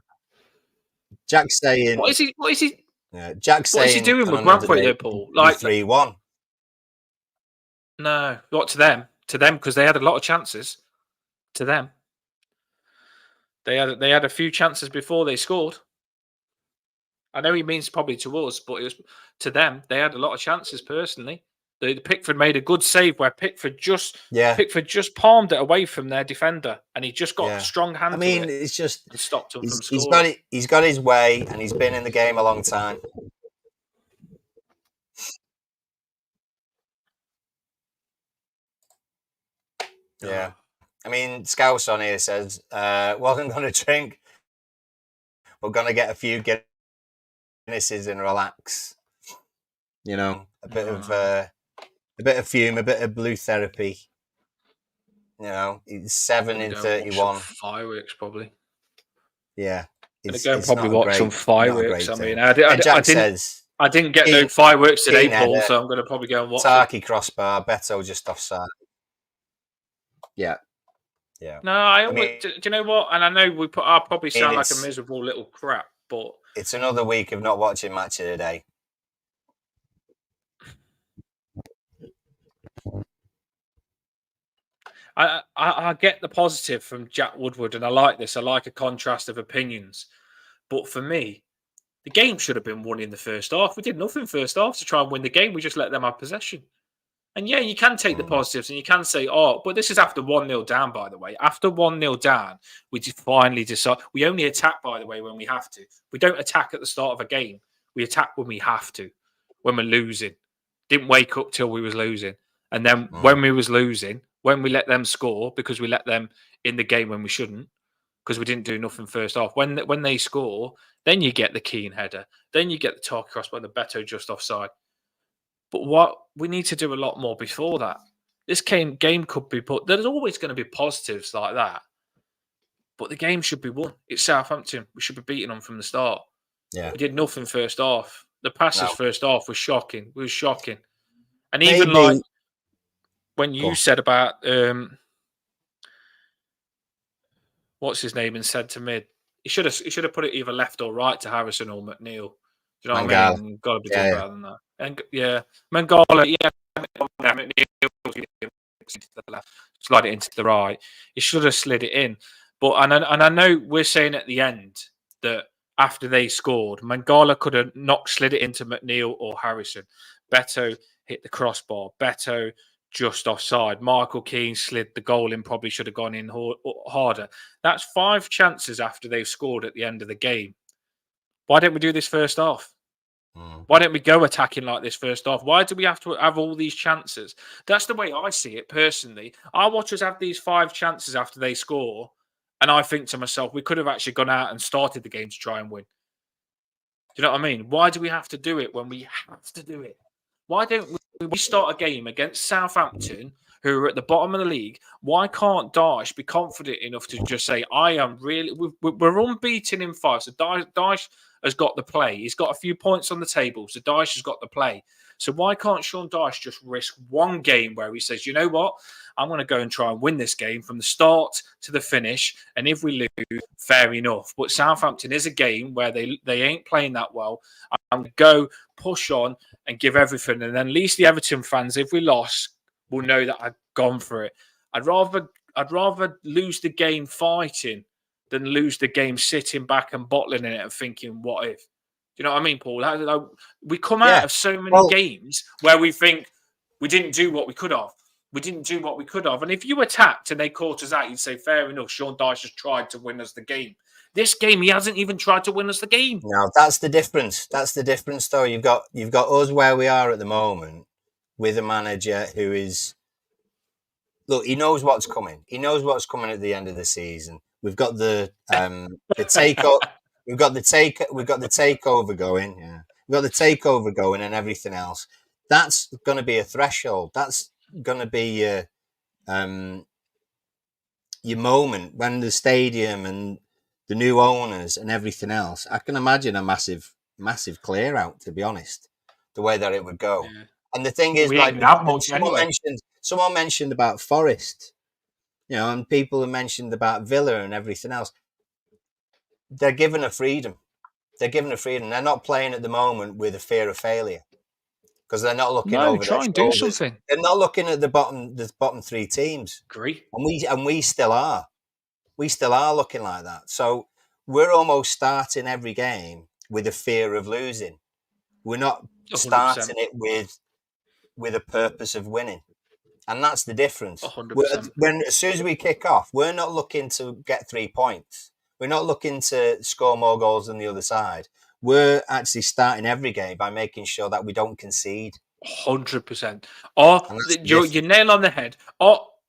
B: Jack's saying,
A: What is he? What is he?
B: Jack's
A: What is
B: saying,
A: he doing
B: on
A: with
B: another
A: Branthwaite
B: day,
A: there, Paul? Like
B: 3-1.
A: No, not to them. To them, because they had a lot of chances. To them, they had a few chances before they scored. I know he means probably to us, but it was to them. They had a lot of chances. Personally, the Pickford made a good save where Pickford just palmed it away from their defender, and he just got a strong hand.
B: I mean,
A: to it
B: it's just
A: and stopped him from
B: he's
A: scoring.
B: he's got his way, and he's been in the game a long time. Yeah. I mean, Scouse on here says, wasn't going to drink. We're going to get a few Guinnesses and relax. You know, a bit of fume, a bit of blue therapy. You know, it's 7 in 31.
A: Fireworks, probably.
B: Yeah.
A: It's probably watch some fireworks. I mean, I didn't get no fireworks today, Paul, so I'm going to probably go and watch
B: Tarky crossbar, Betto just offside. Yeah. Yeah.
A: No, I mean, do you know what? And I know I probably sound like a miserable little crap, but
B: it's another week of not watching Match of the Day.
A: I get the positive from Jack Woodward, and I like this. I like a contrast of opinions. But for me, the game should have been won in the first half. We did nothing first half to try and win the game. We just let them have possession. And yeah, you can take the positives and you can say, oh, but this is after 1-0 down, by the way. After 1-0 down, we finally decide. We only attack, by the way, when we have to. We don't attack at the start of a game. We attack when we have to, when we're losing. Didn't wake up till we was losing. And then when we was losing, when we let them score, because we let them in the game when we shouldn't, because we didn't do nothing first half. When they score, then you get the Keane header. Then you get the Tarky crossbar and the Betto just offside. But what we need to do a lot more before that. This game could be put. There's always going to be positives like that, but the game should be won. It's Southampton. We should be beating them from the start.
B: Yeah,
A: we did nothing first half. The passes first half was shocking. It was shocking, and
B: maybe,
A: even like when you said about what's his name and said to mid, he should have put it either left or right to Harrison or McNeil. Do you know what I mean? Got to be doing better than that. And Mangala, slide it into the right. He should have slid it in. But and I know we're saying at the end that after they scored, Mangala could have not slid it into McNeil or Harrison. Betto hit the crossbar. Betto just offside. Michael Keane slid the goal in, probably should have gone in harder. That's 5 chances after they've scored at the end of the game. Why don't we do this first half? Why don't we go attacking like this first half? Why do we have to have all these chances? That's the way I see it personally. I watch us have these 5 chances after they score, and I think to myself, we could have actually gone out and started the game to try and win. Do you know what I mean? Why do we have to do it when we have to do it? Why don't we start a game against Southampton, who are at the bottom of the league? Why can't Dyche be confident enough to just say, I am really... We're unbeaten in 5. So Dyche has got the play. He's got a few points on the table. So Dyche has got the play. So why can't Sean Dyche just risk one game where he says, you know what? I'm going to go and try and win this game from the start to the finish. And if we lose, fair enough. But Southampton is a game where they ain't playing that well. I'm going to go push on and give everything. And then at least the Everton fans, if we lost, will know that I've gone for it. I'd rather lose the game fighting than lose the game sitting back and bottling in it and thinking, what if? Do you know what I mean, Paul? We come out of so many games where we think we didn't do what we could have. We didn't do what we could have. And if you attacked and they caught us out, you'd say, fair enough, Sean Dyche has tried to win us the game. This game, he hasn't even tried to win us the game.
B: No, that's the difference. That's the difference, though. You've got us where we are at the moment with a manager who is... Look, he knows what's coming. He knows what's coming at the end of the season. We've got the takeover. We've got the takeover going. Yeah, we've got the takeover going and everything else. That's going to be a threshold. That's going to be your moment when the stadium and the new owners and everything else, I can imagine a massive clear out, to be honest, the way that it would go.
A: Yeah.
B: And the thing is,
A: We
B: like
A: ain't gonna have much anyway.
B: someone mentioned about Forest, and people have mentioned about Villa and everything else. They're given a freedom. They're not playing at the moment with a fear of failure because they're not looking
A: No,
B: over their
A: try and do
B: shoulders.
A: something.
B: They're not looking at the bottom three teams.
A: Agree.
B: And we still are. We still are looking like that. So we're almost starting every game with a fear of losing. We're not
A: 100%.
B: starting it with a purpose of winning. And that's the difference.
A: 100%.
B: As soon as we kick off, we're not looking to get 3 points. We're not looking to score more goals than the other side. We're actually starting every game by making sure that we don't concede.
A: 100%. You're nail on the head.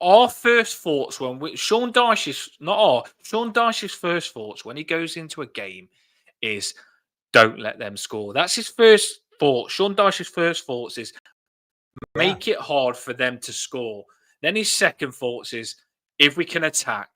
A: Our first thoughts when Sean Dyche's first thoughts when he goes into a game is don't let them score. That's his first thought. Sean Dyche's first thoughts is make it hard for them to score. Then his second thoughts is if we can attack,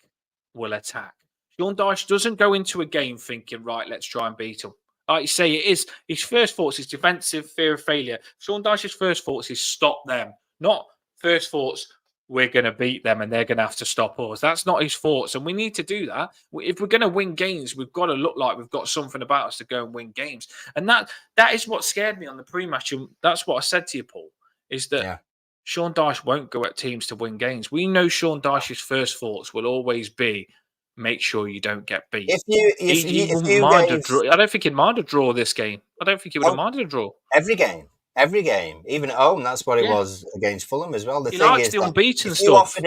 A: we'll attack. Sean Dyche doesn't go into a game thinking, right, let's try and beat them. Like you say, it is his first thoughts is defensive, fear of failure. Sean Dyche's first thoughts is stop them, not first thoughts, we're going to beat them and they're going to have to stop us. That's not his thoughts. And we need to do that. If we're going to win games, we've got to look like we've got something about us to go and win games. And that is what scared me on the pre-match. And that's what I said to you, Paul, is that Sean Dyche won't go at teams to win games. We know Sean Dyche's first thoughts will always be, make sure you don't get beat. He wouldn't mind a draw. I don't think he'd mind a draw this game. I don't think he would have minded a draw.
B: Every game, even at home. That's what it was against Fulham as well. The
A: he
B: thing
A: likes
B: is,
A: the unbeaten
B: if
A: stuff.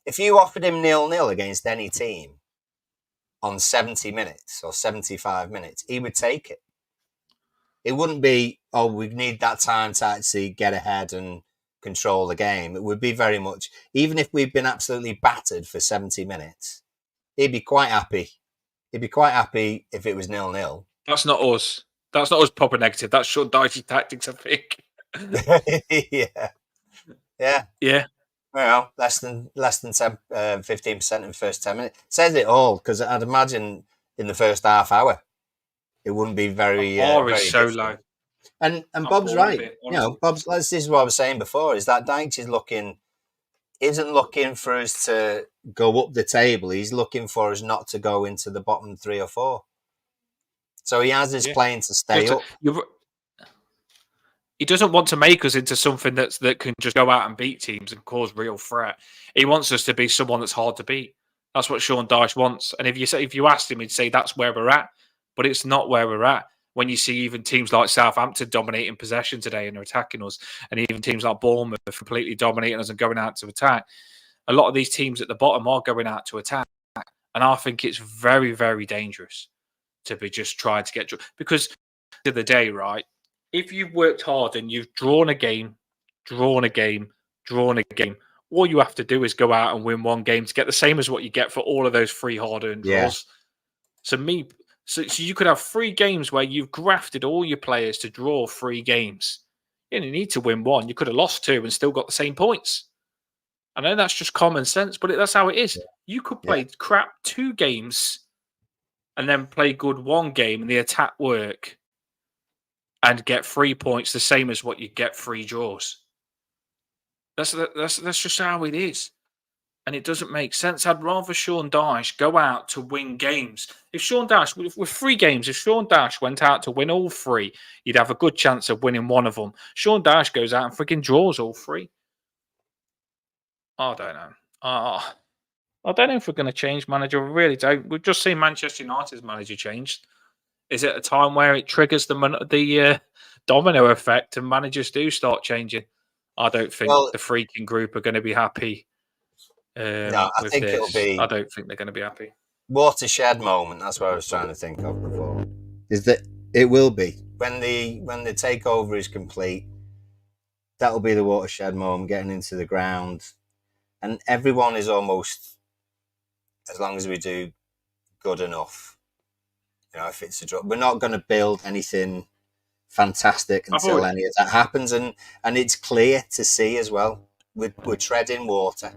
B: If you offered him 0-0 against any team on 70 minutes or 75 minutes, he would take it. It wouldn't be, we need that time to actually get ahead and control the game. It would be very much, even if we've been absolutely battered for 70 minutes, he'd be quite happy. He'd be quite happy if it was 0-0.
A: That's not us. That's not us proper negative. That's Sean Dyche tactics, I think. Yeah.
B: Well, less than 10, 15% in the first 10 minutes. Says it all, because I'd imagine in the first half hour, it wouldn't be very.
A: Bar
B: is
A: very so low.
B: And Bob's right. This is what I was saying before, is that Dyche isn't looking for us to go up the table. He's looking for us not to go into the bottom 3 or 4. So he has his playing to stay up.
A: He doesn't want to make us into something that can just go out and beat teams and cause real threat. He wants us to be someone that's hard to beat. That's what Sean Dyche wants. And if you asked him, he'd say that's where we're at. But it's not where we're at. When you see even teams like Southampton dominating possession today and are attacking us, and even teams like Bournemouth are completely dominating us and going out to attack, a lot of these teams at the bottom are going out to attack. And I think it's very, very dangerous to be just trying to get... Because at the end of the day, right, if you've worked hard and you've drawn a game, all you have to do is go out and win one game to get the same as what you get for all of those 3 hard-earned draws. So you could have 3 games where you've grafted all your players to draw 3 games. You only need to win 1. You could have lost 2 and still got the same points. I know that's just common sense, but that's how it is. You could play crap 2 games and then play good 1 game and the attack work and get 3 points, the same as what you get 3 draws. That's just how it is. And it doesn't make sense. I'd rather Sean Dyche go out to win games. With 3 games, if Sean Dyche went out to win all 3, you'd have a good chance of winning one of them. Sean Dyche goes out and freaking draws all 3. I don't know. I don't know if we're going to change manager. I really don't. We've just seen Manchester United's manager changed. Is it a time where it triggers the domino effect and managers do start changing? I don't think the freaking group are going to be happy.
B: No, I think it'll be.
A: I don't think they're going to be happy.
B: Watershed moment. That's what I was trying to think of before. Is that it will be when the takeover is complete. That'll be the watershed moment, getting into the ground, and everyone is almost, as long as we do good enough. If it's a drop, we're not going to build anything fantastic until any of that happens, and it's clear to see as well. We're treading water,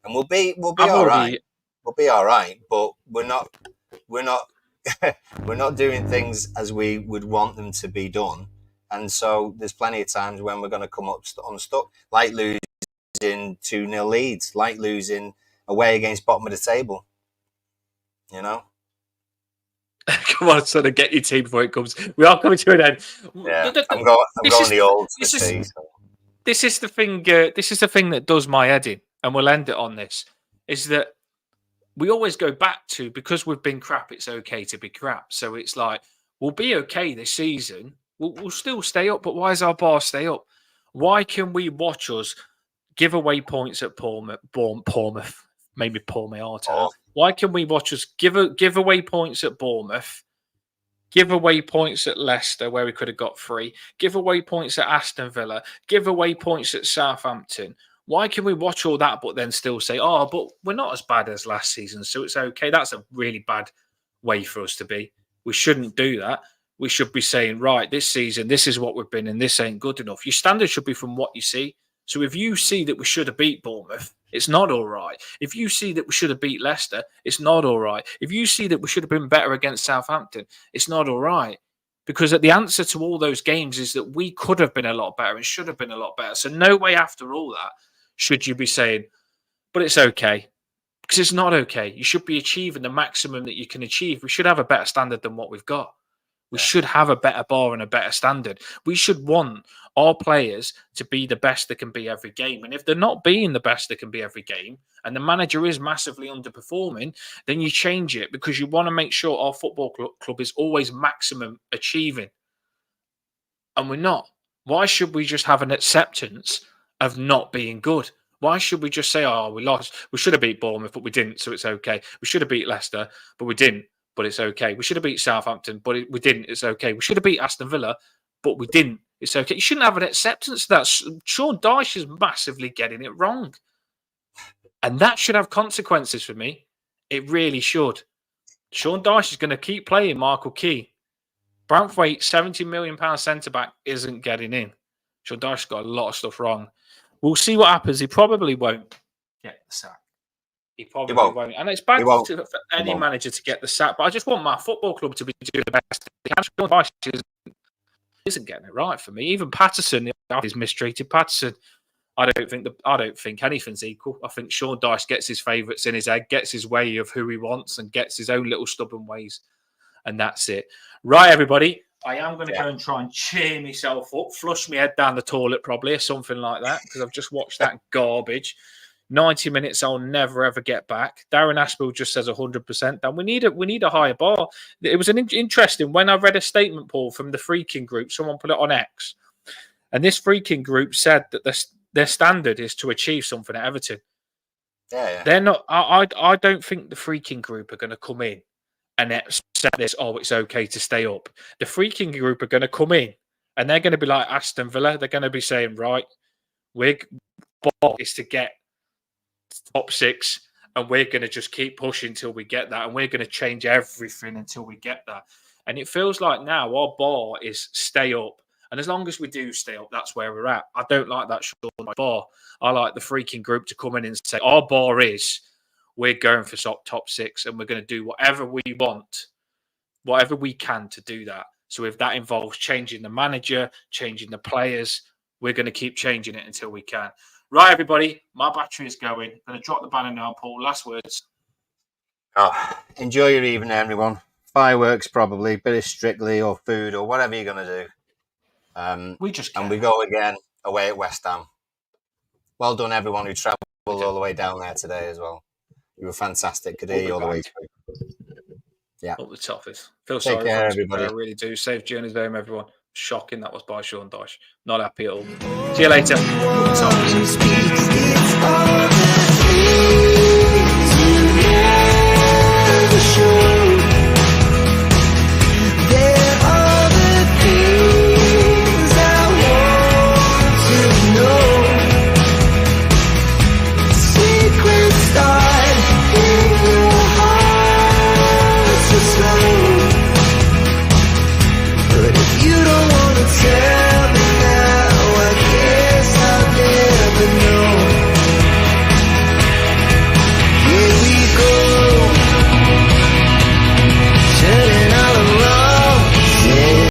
B: and we'll be all right. We'll be all right, but we're we're not we're not doing things as we would want them to be done. And so there's plenty of times when we're going to come up unstuck, like losing 2-0 leads, like losing away against bottom of the table. You know?
A: Come on, son, and get your team before it comes. We are coming to an end.
B: Yeah, I'm going the old to the tea.
A: This is the thing. This is the thing that does my head in, and we'll end it on this. Is that we always go back to, because we've been crap, it's okay to be crap. So it's like, we'll be okay this season. We'll still stay up, but why does our bar stay up? Why can we watch us give away points at Bournemouth, maybe Paul Mayata? Why can we watch us give away points at Bournemouth, give away points at Leicester where we could have got 3, give away points at Aston Villa, give away points at Southampton? Why can we watch all that but then still say, oh, but we're not as bad as last season, so it's okay? That's a really bad way for us to be. We shouldn't do that. We should be saying, right, this season, this is what we've been, and this ain't good enough. Your standard should be from what you see. So if you see that we should have beat Bournemouth, it's not all right. If you see that we should have beat Leicester, it's not all right. If you see that we should have been better against Southampton, it's not all right. Because the answer to all those games is that we could have been a lot better and should have been a lot better. So no way after all that should you be saying, but it's okay. Because it's not okay. You should be achieving the maximum that you can achieve. We should have a better standard than what we've got. We should have a better bar and a better standard. We should want our players to be the best they can be every game. And if they're not being the best they can be every game, and the manager is massively underperforming, then you change it, because you want to make sure our football club is always maximum achieving. And we're not. Why should we just have an acceptance of not being good? Why should we just say, oh, we lost. We should have beat Bournemouth, but we didn't, so it's okay. We should have beat Leicester, but we didn't, but it's okay. We should have beat Southampton, but we didn't, it's okay. We should have beat Aston Villa, but we didn't, it's okay. You shouldn't have an acceptance of that. Sean Dyche is massively getting it wrong. And that should have consequences for me. It really should. Sean Dyche is going to keep playing Michael Key. Branthwaite, £70 million centre-back, isn't getting in. Sean Dyche's got a lot of stuff wrong. We'll see what happens. He probably won't get the sack. He probably won't. And it's bad for any manager to get the sack, but I just want my football club to be doing the best. Sean Dyche isn't getting it right for me. Even Patterson is mistreated. Patterson, I don't think anything's equal. I think Sean Dyche gets his favourites in his head, gets his way of who he wants, and gets his own little stubborn ways. And that's it. Right, everybody. I am going to go and try and cheer myself up, flush my head down the toilet probably, or something like that, because I've just watched that garbage. 90 minutes I'll never, ever get back. Darren Aspel just says 100%. And we need a higher bar. It was an interesting, when I read a statement, Paul, from the Freaking Group, someone put it on X, and this Freaking Group said that their standard is to achieve something at Everton.
B: Yeah.
A: They're not. I don't think the Freaking Group are going to come in and say this, oh, it's okay to stay up. The Freaking Group are going to come in and they're going to be like Aston Villa. They're going to be saying, right, we're is to get top 6 and we're going to just keep pushing until we get that, and we're going to change everything until we get that. And it feels like now our bar is stay up. And as long as we do stay up, that's where we're at. I don't like that short bar. I like the Freaking Group to come in and say, our bar is, we're going for top 6 and we're going to do whatever we want, whatever we can to do that. So if that involves changing the manager, changing the players, we're going to keep changing it until we can. Right, everybody, my battery is going. I'm going to drop the banner now, Paul. Last words.
B: Enjoy your evening, everyone. Fireworks, probably, bit of Strictly or food or whatever you're going to do. We go again away at West Ham. Well done, everyone who travelled all the way down there today as well. You were fantastic. Good day all the way through. Yeah.
A: Up the toughest. Feel
B: Take
A: sorry
B: care,
A: for
B: everybody.
A: I really do. Safe journeys home, everyone. Shocking that was by Sean Dyche. Not happy at all. See you later. Up the toughest.